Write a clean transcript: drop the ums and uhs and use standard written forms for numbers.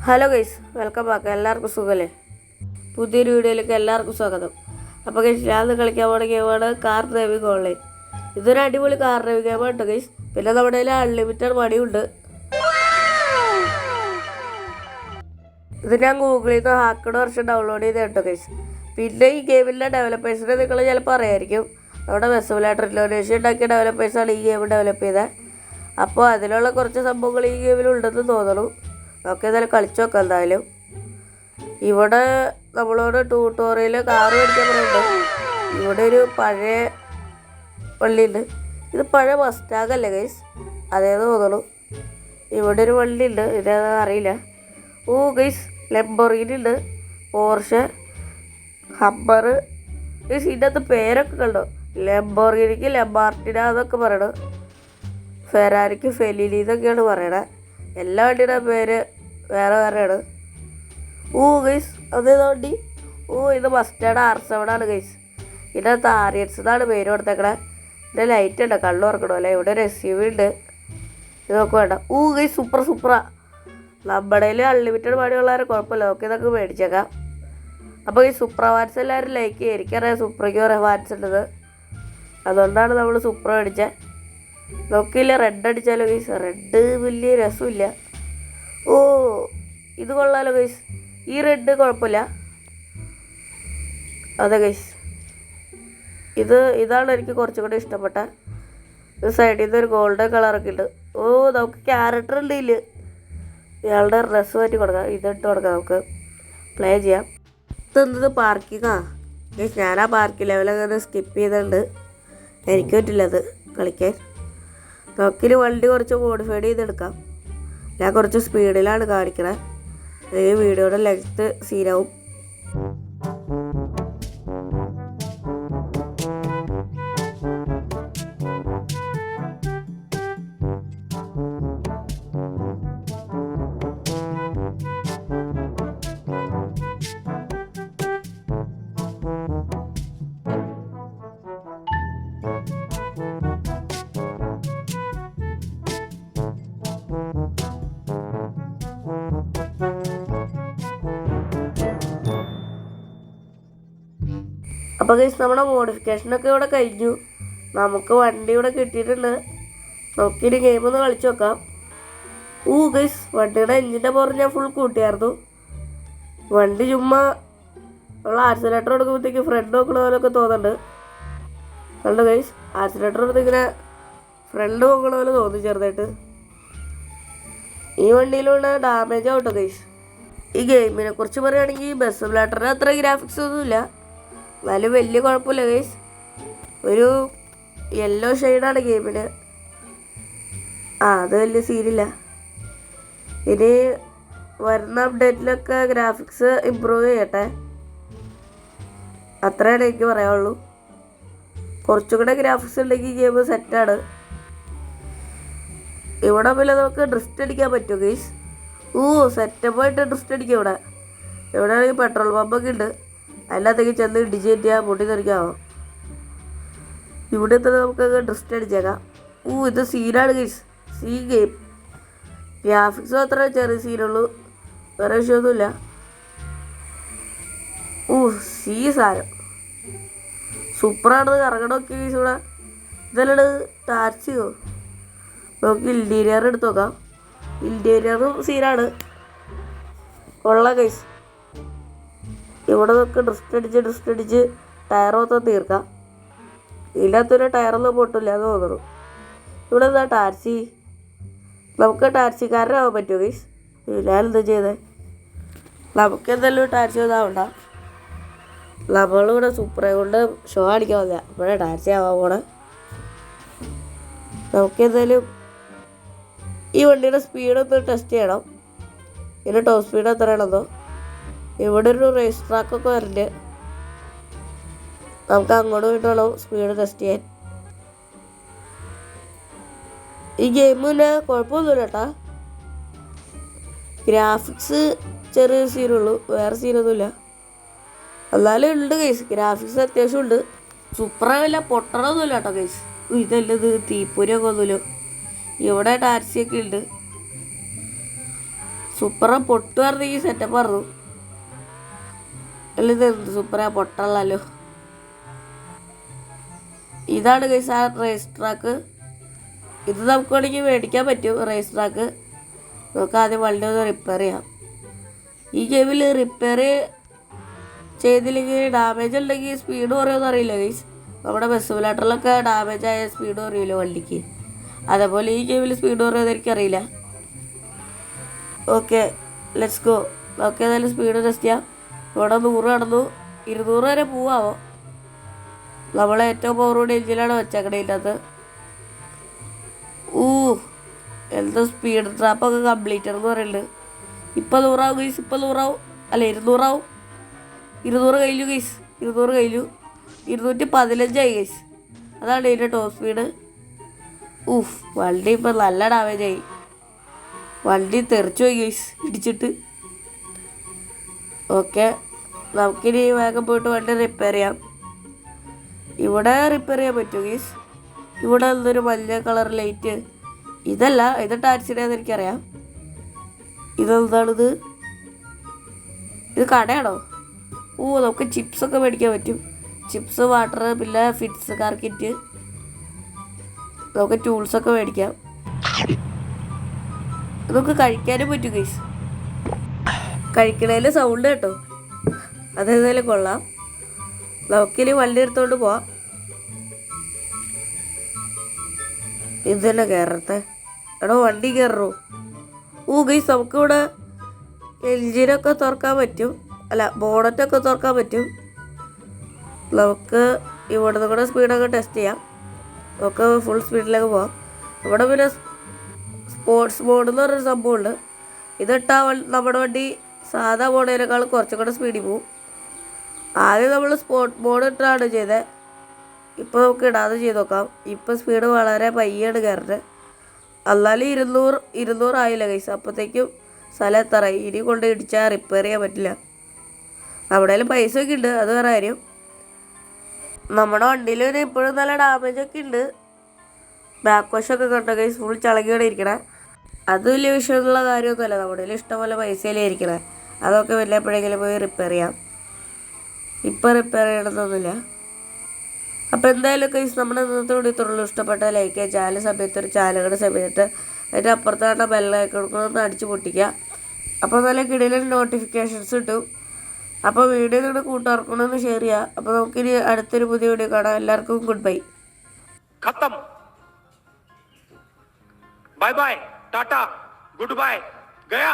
Hello guys, welcome back. എല്ലാവർക്കും സുഖമല്ലേ? പുതിയൊരു വീഡിയോയിലേക്ക് എല്ലാവർക്കും സ്വാഗതം. അപ്പോൾ ഗൈസ്, ഞാൻ കളിക്കാൻ പോകുന്ന ഗെയിമാണ് കാർ ഡ്രൈവിംഗ് ഓൺലൈൻ. ഇതൊരു അടിപൊളി കാർ ഡ്രൈവിംഗ് ഗെയിമാണ് കേട്ടോ ഗൈസ്. പിന്നെ നമ്മുടെ കയ്യിൽ അൺലിമിറ്റഡ് മണിയുണ്ട്. ഇത് ഞാൻ ഗൂഗിളിൽ നിന്ന് ഹാക്കഡ് വെർഷൻ ഡൗൺലോഡ് ചെയ്ത് കേട്ടോ ഗൈസ്. പിന്നെ ഈ ഗെയിമിൻ്റെ ഡെവലപ്പേഴ്സിനെ നിങ്ങൾ ചിലപ്പോൾ അറിയായിരിക്കും. നമ്മുടെ വെസബിലായിട്ട് ഇൻഡോനേഷ്യ ഉണ്ടാക്കിയ ഡെവലപ്പേഴ്സാണ് ഈ ഗെയിം ഡെവലപ്പ് ചെയ്തത്. അപ്പോൾ അതിലുള്ള കുറച്ച് സംഭവങ്ങൾ ഈ ഗെയിമിലുണ്ടെന്ന് തോന്നുന്നു. നമുക്ക് എന്തായാലും കളിച്ചു നോക്കാം. എന്തായാലും ഇവിടെ നമ്മളോട് ട്യൂട്ടോറിയൽ കാറ് മേടിക്കാൻ പറയുന്നുണ്ട്. ഇവിടെ ഒരു പഴയ പള്ളിയുണ്ട്. ഇത് പഴയ മസ്റ്റാഗല്ലേ ഗൈസ്? അതേന്ന് തോന്നുന്നു. ഇവിടെ ഒരു വണ്ടിയുണ്ട്, ഇതേതാ അറിയില്ല. ഓ ഗൈസ്, ലംബോർഗിനി ഉണ്ട്, പോർഷെ, ഹമ്മർ. ഗൈസ്, ഇതിൻ്റെ അകത്ത് പേരൊക്കെ കണ്ടോ? ലംബോർഗിനിക്ക് ലംബാർട്ടിന എന്നൊക്കെ പറയണം. ഫെറാരിക്ക് ഫെലിനി എന്നൊക്കെയാണ് പറയണത്. എല്ലാ വണ്ടിയുടെ പേര് വേറെ വേറെയാണ്. ഓ ഗൈസ്, അതേതാ വണ്ടി? ഓ, ഇത് മസ്റ്റാർഡ് R7 ആണ് ഗൈസ്. ഇതിനകത്ത് ആര്യൻസ് എന്നാണ് പേര് കൊടുത്തേക്കണേ. ഇതിൻ്റെ ലൈറ്റ് ഉണ്ട്, കണ്ണു തുറക്കണോ അല്ലേ? ഇവിടെ ഒരു SUV ഉണ്ട്. ഇതൊക്കെ വേണ്ട. ഓ ഗൈസ്, സൂപ്പറാ. നമ്മുടെ കയ്യിൽ അൺലിമിറ്റഡ് പണിയുള്ളവരെ കുഴപ്പമില്ല, നമുക്ക് ഇതൊക്കെ മേടിച്ചേക്കാം. അപ്പോൾ ഈ സൂപ്ര വാൻസ് എല്ലാവരും ലൈക്ക് ചെയ്യുക. എനിക്കറിയാം സൂപ്രയ്ക്ക് കുറേ വാൻസ് ഉള്ളത്, അതുകൊണ്ടാണ് നമ്മൾ സൂപ്ര മേടിച്ചത്. നോക്കിയില്ല, റെഡ് അടിച്ചാലോ ഗൈസ്? റെഡ് വലിയ രസമില്ല. ഓ, ഇത് കൊള്ളാലോ ഗൈസ്. ഈ റെഡ് കുഴപ്പമില്ല. അതെ ഗൈസ്, ഇതാണ് എനിക്ക് കുറച്ചും കൂടി ഇഷ്ടപ്പെട്ട. ഇത് സൈഡിൽ നിന്ന് ഒരു ഗോൾഡൻ കളറൊക്കെ ഉണ്ട്. ഓ, നമുക്ക് ക്യാരക്ടർ ഉണ്ട് ഇതിൽ. ഇയാളുടെ ഡ്രസ്സ് മാറ്റി കൊടുക്കാം, ഇതിട്ട് കൊടുക്കാം, നമുക്ക് പ്ലേ ചെയ്യാം. ഇതെന്ത് പാർക്കിങ്ങാ ഗൈസ്? ഞാൻ ആ പാർക്കിംഗ് ലെവലൊക്കെ സ്കിപ്പ് ചെയ്തിട്ടുണ്ട്. എനിക്ക് പറ്റില്ല അത് കളിക്കാൻ. നമുക്കിനി വണ്ടി കുറച്ച് മോഡിഫൈഡ് ചെയ്തെടുക്കാം. ഞാൻ കുറച്ച് സ്പീഡിലാണ് കാണിക്കണത്. ഈ വീഡിയോയുടെ ലെങ്ത്ത് സീനാവും. അപ്പോൾ ഗൈസ്, നമ്മുടെ മോഡിഫിക്കേഷനൊക്കെ ഇവിടെ കഴിഞ്ഞു. നമുക്ക് വണ്ടി ഇവിടെ കിട്ടിയിട്ടുണ്ട്. നമുക്കിനി ഗെയിം ഒന്ന് കളിച്ചു നോക്കാം. ഓ ഗൈസ്, വണ്ടിയുടെ എഞ്ചിൻ്റെ പുറത്ത് ഞാൻ ഫുൾ കൂട്ടിയായിരുന്നു. വണ്ടി ചുമ്മാ നമ്മൾ ആക്സിലേറ്റർ എടുക്കുമ്പോഴത്തേക്ക് ഫ്രണ്ട് നോക്കണ പോലെയൊക്കെ തോന്നുന്നുണ്ട്. കണ്ടു ഗൈസ്, ആക്സിലേറ്റർ എടുത്ത് ഇങ്ങനെ ഫ്രണ്ട് നോക്കണ പോലെ തോന്നി ചെറുതായിട്ട്. ഈ വണ്ടിയിലുള്ള ഡാമേജ് ആവട്ടോ ഗൈസ്. ഈ ഗെയിമിനെ കുറിച്ച് പറയുകയാണെങ്കിൽ ബസ് സിമുലേറ്ററിന് അത്ര ഗ്രാഫിക്സ് ഒന്നുമില്ല, എന്നാലും വലിയ കുഴപ്പമില്ല ഗൈസ്. ഒരു യെല്ലോ ഷെയ്ഡാണ് ഗെയിമിന്. അത് വലിയ സീനില്ല. ഇനി വരുന്ന അപ്ഡേറ്റിലൊക്കെ ഗ്രാഫിക്സ് ഇമ്പ്രൂവ് ചെയ്യട്ടെ, അത്രയാണ് എനിക്ക് പറയാനുള്ളൂ. കുറച്ചും കൂടെ ഗ്രാഫിക്സ് ഉണ്ടെങ്കിൽ ഗെയിം സെറ്റാണ്. ഇവിടെ പിന്നെ നമുക്ക് ഡ്രിഫ്റ്റ് അടിക്കാൻ പറ്റും ഗൈസ്. ഓ, സെറ്റപ്പായിട്ട് ഡ്രിഫ്റ്റ് അടിക്കും. ഇവിടെ ആണെങ്കിൽ പെട്രോൾ പമ്പൊക്കെ ഉണ്ട്, അതിനകത്തേക്ക് ചെന്ന് ഇടിച്ച് കയറ്റിയാൽ പൊട്ടി തെറിക്കാമോ. ഇവിടെ തന്നെ നമുക്ക് ഡ്രിഫ്റ്റ് അടിച്ചേക്കാം. ഓ, ഇത് സീനാണ് ഗൈസ്, സീ ഗെയിം. ഗ്രാഫിക്സ് മാത്രമേ ചെറിയ സീനുള്ളൂ, വേറെ വിഷയമൊന്നുമില്ല. ഓ, സീ സാരം സൂപ്പറാണ്. കറങ്ങണമൊക്കെ ഗൈസ്. ഇവിടെ ഇതല്ലേ ടാക്സിയോ? നമുക്ക് ഇൻറ്റീരിയർ എടുത്ത് നോക്കാം. ഇൻറ്റീരിയറും സീനാണ്, കൊള്ളാം ഗൈസ്. ഇവിടെ നമുക്ക് ഡ്രിഫ്റ്റ് അടിച്ച് ടയർ മൊത്തം തീർക്കാം. ഇതിനകത്തൊരു ടയറൊന്നും പൊട്ടില്ല എന്ന് തോന്നുന്നു. ഇവിടെ എന്താ ടാക്സി? നമുക്ക് ടാക്സിക്കാരനാവാൻ പറ്റുമോ ഗൈസ്? ഞാനെന്താ ചെയ്തേ? നമുക്ക് എന്തായാലും ടാക്സി ഒന്നും ആവണ്ട. നമ്മളിവിടെ സൂപ്പറെ കൊണ്ട് ഷോ അടിക്കാൻ വന്നതാ, ഇവിടെ ടാക്സി ആവാൻ പോണേ. നമുക്ക് എന്തായാലും ഈ വണ്ടിയുടെ സ്പീഡൊന്ന് ടെസ്റ്റ് ചെയ്യണം. ഇതിൻ്റെ ടോപ്പ് സ്പീഡ് എത്രയാണെന്നോ. ഇവിടെ ഒരു റേസ് ട്രാക്കൊക്കെ വരുന്നുണ്ട്, നമുക്ക് അങ്ങോട്ട് പോയിട്ട് വേണം സ്പീഡ് ടെസ്റ്റ് ചെയ്യാൻ. ഈ ഗെയിം പിന്നെ കുഴപ്പമൊന്നുമില്ല കേട്ടാ. ഗ്രാഫിക്സ് ചെറിയ സീനുള്ളൂ, വേറെ സീനൊന്നുമില്ല. എന്നാലും ഉണ്ട് ഗൈസ്, ഗ്രാഫിക്സ് അത്യാവശ്യം ഉണ്ട്. സൂപ്പറാവില്ല, പൊട്ടണമൊന്നുമില്ല കേട്ടോ ഗൈസ്. ഇതല്ലത് തീപ്പൊരിയൊക്കെ ഒന്നുമില്ലോ. ഇവിടെ ടാക്സിയൊക്കെ ഉണ്ട്. സൂപ്പറാ പൊട്ടുമായിരുന്നെങ്കിൽ സെറ്റപ്പ് ആയിരുന്നു. അല്ല ഇത് എന്ത് സൂപ്പറാ പൊട്ടല്ലോ. ഇതാണ് ഗൈസ് ആ റേസ് ട്രാക്ക്. ഇത് നമുക്ക് വേണമെങ്കിൽ മേടിക്കാൻ പറ്റും റേസ് ട്രാക്ക്. നമുക്ക് ആദ്യം വണ്ടി ഒന്ന് റിപ്പയർ ചെയ്യാം. ഈ ഗെയിമിൽ റിപ്പയർ ചെയ്തില്ലെങ്കിൽ ഡാമേജ് ഉണ്ടെങ്കിൽ സ്പീഡ് കുറയുമെന്ന് അറിയില്ല ഗൈസ്. നമ്മുടെ ബസ് സിമുലേറ്ററിലൊക്കെ ഡാമേജ് ആയ സ്പീഡ് കുറയില്ല വണ്ടിക്ക്. അതേപോലെ ഈ ഗെയിമിൽ സ്പീഡ് കുറയുമെന്ന് എനിക്കറിയില്ല. Okay let's go. നമുക്ക് ഏതായാലും സ്പീഡ് ടെസ്റ്റ് ചെയ്യാം. ഇവിടെ 100 കടന്നു, 200 വരെ പോവാമോ? നമ്മൾ ഏറ്റവും പവറോട് എഞ്ചിനാണ് വെച്ചേക്കണേ ഇതിനകത്ത്. എന്തോ സ്പീഡ് ട്രാപ്പൊക്കെ കംപ്ലീറ്റ് എന്ന് പറയുന്നുണ്ട്. ഇപ്പം 100 ആവും ഗൈസ്, ഇപ്പം 100 ആവും. അല്ല 200 ആവും. 200 കഴിഞ്ഞു ഗൈസ്, 200 കഴിഞ്ഞു. 215 ഗൈസ്. അതാണ് ഇതിൻ്റെ ടോപ്പ് സ്പീഡ്. വണ്ടി ഇപ്പം നല്ല ഡാമേജ് ആയി. വണ്ടി തെറിച്ചു പോയി ഗൈസ് ഇടിച്ചിട്ട്. ഓക്കെ നമുക്കിനി വേഗം പോയിട്ട് വണ്ടി റിപ്പയർ ചെയ്യാം. ഇവിടെ റിപ്പയർ ചെയ്യാൻ പറ്റുമോ ഗൈസ്? ഇവിടെ എന്തൊരു മഞ്ഞ കളർ ലൈറ്റ്. ഇതല്ല, ഇത് ടാക്സിയുടേന്ന് എനിക്കറിയാം. ഇതെന്താണിത്? ഇത് കടയാണോ? നമുക്ക് ചിപ്സൊക്കെ മേടിക്കാൻ പറ്റും. ചിപ്സ്, വാട്ടർ, പിന്നെ ഫിറ്റ്സ് കാർ കിറ്റ്. നമുക്ക് ടൂൾസൊക്കെ മേടിക്കാം. നമുക്ക് കഴിക്കാനും പറ്റും ഗൈസ്. കഴിക്കണേൽ സൗണ്ട് കേട്ടോ, അതേതായാലും കൊള്ളാം. നമുക്കിനി വണ്ടി എടുത്തോണ്ട് പോവാം. ഇത് തന്നെ കയറത്തെ എടോ, വണ്ടി കയറോ? ഗൈസ് നമുക്കിവിടെ എൻജിനൊക്കെ തുറക്കാൻ പറ്റും. അല്ല ബോണറ്റൊക്കെ തുറക്കാൻ പറ്റും. നമുക്ക് ഇവിടുന്ന് കൂടെ സ്പീഡൊക്കെ ടെസ്റ്റ് ചെയ്യാം. നമുക്ക് ഫുൾ സ്പീഡിലേക്ക് പോവാം. ഇവിടെ പിന്നെ സ്പോർട്സ് മോഡ് എന്ന് പറഞ്ഞൊരു സംഭവമുണ്ട്. ഇതിട്ടാൽ നമ്മുടെ വണ്ടി സാധാ മോഡേനേക്കാൾ കുറച്ചും കൂടെ സ്പീഡിൽ പോവും. ആദ്യം നമ്മൾ സ്പോർട്സ് മോഡ് ഇട്ടാണ് ചെയ്തത്. ഇപ്പോൾ നമുക്ക് ഇടാതെ ചെയ്ത് നോക്കാം. ഇപ്പോൾ സ്പീഡ് വളരെ പയ്യാണ് കയറുന്നത്. എന്നാലും 200 ആയില്ല കൈസ്. അപ്പോഴത്തേക്കും സ്ഥലം എത്തറായി. ഇനി കൊണ്ട് ഇടിച്ചാൽ റിപ്പയർ ചെയ്യാൻ പറ്റില്ല. നമ്മുടെ കയ്യിൽ പൈസ ഒക്കെ ഉണ്ട്, അത് വേറെ കാര്യം. നമ്മുടെ വണ്ടിയിൽ പിന്നെ ഇപ്പോഴും നല്ല ഡാമേജ് ഒക്കെ ഉണ്ട്. ബാക്ക് വശമൊക്കെ കണ്ടോ ഗൈസ്, ഫുൾ ചളകിയോടെ ഇരിക്കണേ. അത് വലിയ വിഷയമുള്ള കാര്യമൊന്നുമല്ല. നമ്മുടെ കയ്യിൽ ഇഷ്ടംപോലെ പൈസയിലേ ഇരിക്കണേ. അതൊക്കെ വല്ലപ്പോഴെങ്കിലും പോയി റിപ്പയർ ചെയ്യാം. ഇപ്പം റിപ്പയർ ചെയ്യണമെന്നൊന്നുമില്ല. അപ്പോൾ എന്തായാലും ഗൈസ് നമ്മുടെ ഇന്നത്തെ വീഡിയോ ഇത്രയുള്ളൂ. ഇഷ്ടപ്പെട്ട ലൈക്ക് ചെയ്യുക. ചാനൽ സമയത്ത് ഒരു ചാനലുകളുടെ സമയത്ത് അതിൻ്റെ അപ്പുറത്തായിട്ട് ബെല്ലൈക്കൺ അടിച്ച് പൊട്ടിക്കുക. അപ്പോൾ നല്ല കിടിലൻ നോട്ടിഫിക്കേഷൻസ് കിട്ടും. അപ്പോൾ വീഡിയോ നിങ്ങളുടെ കൂട്ടുകാർക്കൊന്ന് ഷെയർ ചെയ്യുക. അപ്പോൾ നമുക്കിനി അടുത്തൊരു പുതിയ വീഡിയോ കാണാം. എല്ലാവർക്കും ഗുഡ് ബൈ. खत्म. Bye bye, tata, goodbye, गया.